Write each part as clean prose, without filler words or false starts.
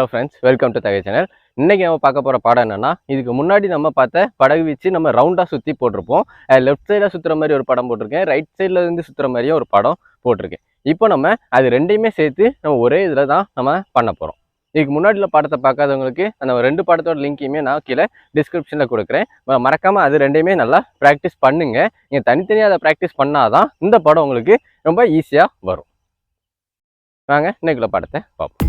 Hello friends, welcome to தகை channel. இன்றைக்கி நம்ம பார்க்க போகிற பாடம் என்னென்னா, இதுக்கு முன்னாடி நம்ம பார்த்த படகு வீச்சு நம்ம ரவுண்டாக சுற்றி போட்டிருப்போம். லெஃப்ட் சைடில் சுற்றுற மாதிரி ஒரு படம் போட்டிருக்கேன், ரைட் சைடில் இருந்து சுற்றுற மாதிரியும் ஒரு படம் போட்டிருக்கேன். இப்போ நம்ம அது ரெண்டையுமே சேர்த்து நம்ம ஒரே இதில் தான் நம்ம பண்ண போகிறோம். இதுக்கு முன்னாடியில் படத்தை பார்க்காதவங்களுக்கு அந்த ரெண்டு படத்தோட லிங்க்கையுமே நான் கீழே டிஸ்கிரிப்ஷனில் கொடுக்குறேன். மறக்காமல் அது ரெண்டையுமே நல்லா ப்ராக்டிஸ் பண்ணுங்கள். நீங்கள் தனித்தனியாக அதை ப்ராக்டிஸ் பண்ணால் தான் இந்த படம் உங்களுக்கு ரொம்ப ஈஸியாக வரும். வாங்க இன்னைக்குள்ள படத்தை பார்ப்போம்.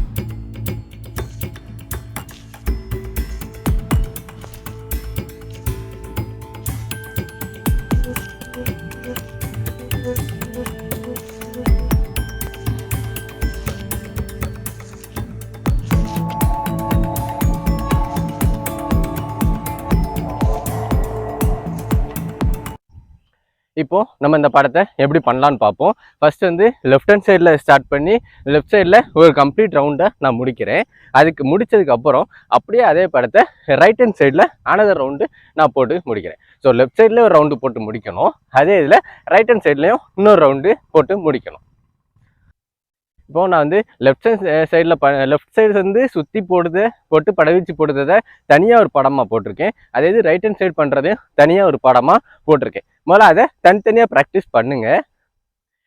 இப்போ நம்ம இந்த படத்தை எப்படி பண்ணலான்னு பார்ப்போம். ஃபர்ஸ்ட் வந்து லெஃப்ட் ஹேண்ட் சைடில் ஸ்டார்ட் பண்ணி லெஃப்ட் சைடில் ஒரு கம்ப்ளீட் ரவுண்டை நான் முடிக்கிறேன். அதுக்கு முடிச்சதுக்கப்புறம் அப்படியே அதே படத்தை ரைட் ஹேண்ட் சைடில் அனதர் ரவுண்டு நான் போட்டு முடிக்கிறேன். ஸோ லெஃப்ட் சைட்லேயே ஒரு ரவுண்டு போட்டு முடிக்கணும், அதே இதில் ரைட் ஹேண்ட் சைட்லேயும் இன்னொரு ரவுண்டு போட்டு முடிக்கணும். இப்போ நான் வந்து லெஃப்ட் சைடு வந்து சுற்றி போட்டு படவீச்சு போடுறதை தனியாக ஒரு படமாக போட்டிருக்கேன். அதே இது ரைட் ஹேண்ட் சைடு பண்ணுறதையும் தனியாக ஒரு படமாக போட்டிருக்கேன். முதல்ல அதை தனித்தனியாக ப்ராக்டிஸ் பண்ணுங்கள்.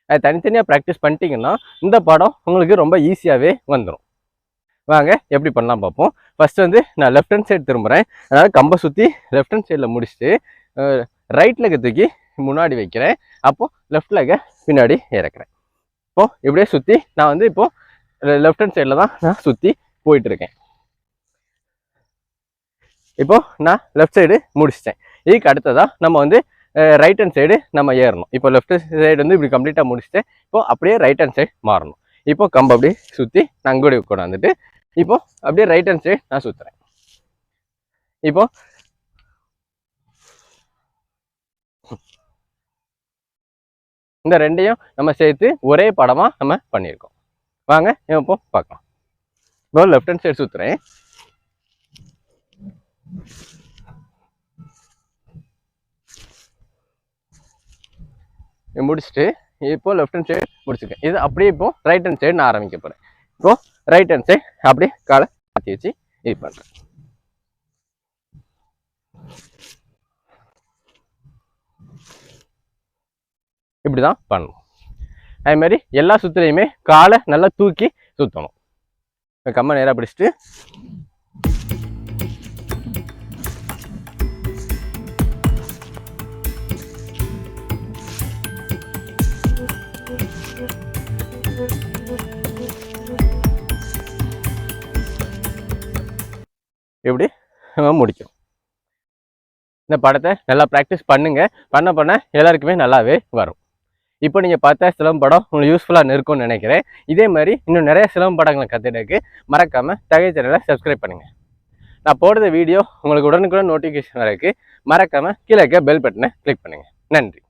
அதை தனித்தனியாக ப்ராக்டிஸ் பண்ணிட்டீங்கன்னா இந்த படம் உங்களுக்கு ரொம்ப ஈஸியாகவே வந்துடும். வாங்க எப்படி பண்ணலாம் பார்ப்போம். ஃபஸ்ட்டு வந்து நான் லெஃப்ட் ஹேண்ட் சைடு திரும்புகிறேன். அதனால் கம்பை சுற்றி லெஃப்ட் ஹேண்ட் சைடில் முடிச்சுட்டு ரைட் லெக்கை தூக்கி முன்னாடி வைக்கிறேன். அப்போது லெஃப்ட் லெக்கை பின்னாடி இறக்குறேன். இப்போது இப்படியே சுற்றி நான் வந்து இப்போது லெஃப்ட் ஹேண்ட் சைடில் தான் நான் சுற்றி போயிட்டுருக்கேன். இப்போது நான் லெஃப்ட் சைடு முடிச்சிட்டேன். இதுக்கு அடுத்ததாக நம்ம வந்து ரைட் ஹேண்ட் சைடு நம்ம ஏறணும். இப்போ லெஃப்ட் சைடு வந்து இப்படி கம்ப்ளீட்டாக முடிச்சுட்டேன். இப்போது அப்படியே ரைட் ஹேண்ட் சைடு மாறணும். இப்போ கம்பு அப்படியே சுற்றி நான் அங்கோடி கொண்டாந்துட்டு இப்போது அப்படியே ரைட் ஹேண்ட் சைடு நான் சுற்றுறேன். இப்போது இந்த ரெண்டையும் நம்ம சேர்த்து ஒரே படமாக நம்ம பண்ணியிருக்கோம். வாங்க இப்போ பார்க்கலாம். இப்போ லெஃப்ட் ஹேண்ட் சைடு சுற்றுறேன். முடிச்சுட்டு இப்போ லெஃப்ட் ஹேண்ட் சைடு முடிச்சுக்கேன். இது அப்படியே இப்போ ரைட் ஹேண்ட் சைடு நான் ஆரம்பிக்க போகிறேன். இப்போ ரைட் ஹேண்ட் சைடு அப்படியே காலை மாற்றி வச்சு இது பண்ணுறேன். இப்படி தான் பண்ணணும். அதே மாதிரி எல்லா சுற்றுலையுமே காலை நல்லா தூக்கி சுற்றணும். கம்மை நேராக பிடிச்சிட்டு இப்படி முடிக்கும். இந்த படத்தை நல்லா ப்ராக்டிஸ் பண்ணுங்கள். பண்ண எல்லாருக்குமே நல்லாவே வரும். இப்போ நீங்கள் பார்த்தா சிலம்பம் படம் உங்களுக்கு யூஸ்ஃபுல்லாக இருக்கும்னு நினைக்கிறேன். இதே மாதிரி இன்னும் நிறைய சிலம்பம் படங்களை கற்றுக்கிறதுக்கு மறக்காமல் தகை சேனலை சப்ஸ்கிரைப் பண்ணுங்கள். நான் போடுற வீடியோ உங்களுக்கு உடனுக்குடன் நோட்டிஃபிகேஷன் வரக்கு மறக்காமல் கீழே இருக்க பெல் பட்டனை கிளிக் பண்ணுங்கள். நன்றி.